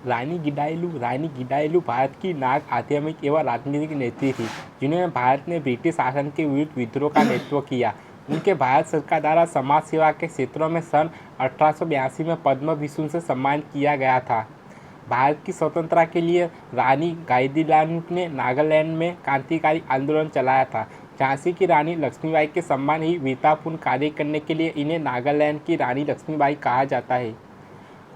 रानी गिडाइलु भारत की नाग आध्यात्मिक एवं राजनीतिक नेत्री थी, जिन्होंने भारत में ब्रिटिश शासन के विरुद्ध विद्रोह का नेतृत्व किया। उनके भारत सरकार द्वारा समाज सेवा के क्षेत्रों में सन 1882 में पद्म भूषण से सम्मानित किया गया था। भारत की स्वतंत्रता के लिए रानी गाइदिन्यू ने नागालैंड में क्रांतिकारी आंदोलन चलाया था। झांसी की रानी लक्ष्मीबाई के सम्मान ही वीरतापूर्ण कार्य करने के लिए इन्हें नागालैंड की रानी लक्ष्मीबाई कहा जाता है।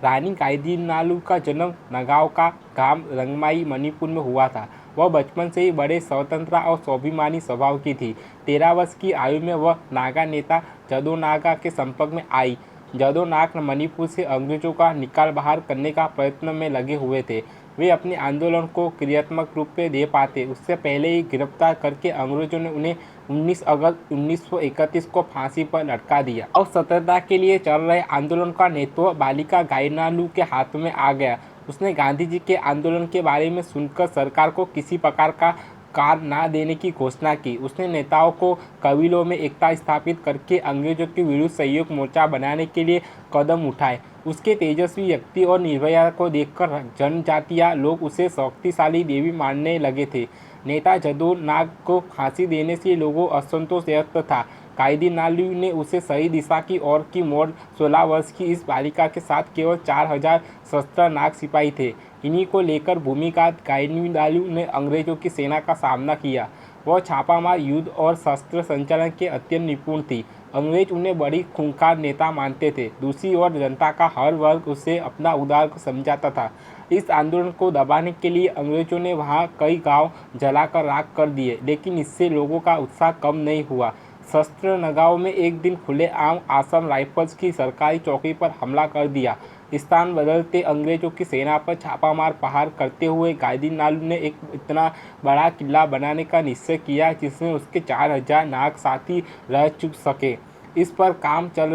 रानी गाइदिन्यू का जन्म नगाँव का गांव रंगमाई मणिपुर में हुआ था। वह बचपन से ही बड़े स्वतंत्रता और स्वाभिमानी स्वभाव की थी। 13 वर्ष की आयु में वह नागा नेता जदो नागा के संपर्क में आई। जदो नाग मणिपुर से अंग्रेजों का निकाल बाहर करने का प्रयत्न में लगे हुए थे। वे अपने आंदोलन को क्रियात्मक रूप में दे पाते उससे पहले ही गिरफ्तार करके अंग्रेजों ने उन्हें 19 अगस्त 1931 को फांसी पर लटका दिया और स्वतंत्रता के लिए चल रहे आंदोलन का नेतृत्व बालिका गाइदिन्यू के हाथ में आ गया। उसने गांधी जी के आंदोलन के बारे में सुनकर सरकार को किसी प्रकार का कार न देने की घोषणा की। उसने नेताओं को कबीलों में एकता स्थापित करके अंग्रेजों के विरुद्ध सहयोग मोर्चा बनाने के लिए कदम उठाए। उसके तेजस्वी व्यक्ति और निर्भयता को देखकर जनजातीय लोग उसे शक्तिशाली देवी मानने लगे थे। नेता जदो नाग को फांसी देने से लोगों असंतोष व्यक्त था। गाइदिन्यू ने उसे सही दिशा की ओर की मोड़। 16 वर्ष की इस बालिका के साथ केवल 4000 सशस्त्र नाग सिपाही थे। इन्हीं को लेकर भूमिगत गाइदिन्यू ने अंग्रेजों की सेना का सामना किया। वह छापामार युद्ध और शस्त्र संचालन के अत्यंत निपुण थी। अंग्रेज उन्हें बड़ी खूंखार नेता मानते थे। दूसरी ओर जनता का हर वर्ग उसे अपना उदार समझाता था। इस आंदोलन को दबाने के लिए अंग्रेजों ने वहां कई गांव जलाकर राख कर दिए, लेकिन इससे लोगों का उत्साह कम नहीं हुआ। शस्त्र नगाँव में एक दिन खुलेआम असम राइफल्स की सरकारी चौकी पर हमला कर दिया। स्थान बदलते अंग्रेजों की सेना पर छापामार प्रहार करते हुए गाइदिन्यू ने एक इतना बड़ा किला बनाने का निश्चय किया जिसमें उसके 4000 नाग साथी रह चुक सके। इस पर काम चल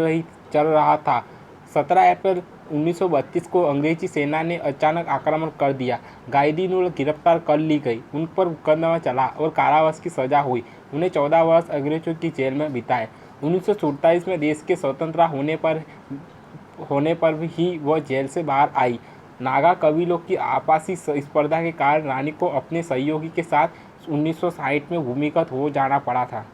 रहा था। 17 अप्रैल 1932 को अंग्रेजी सेना ने अचानक आक्रमण कर दिया। गाइदिन्यू गिरफ्तार कर ली गई। उन पर मुकदमा चला और कारावास की सजा हुई। उन्हें 14 वर्ष अंग्रेजों की जेल में बिताए। 1947 में देश के स्वतंत्र होने पर ही वह जेल से बाहर आई। नागा कबीलों की आपसी स्पर्धा के कारण रानी को अपने सहयोगी के साथ 1960 में भूमिगत हो जाना पड़ा था।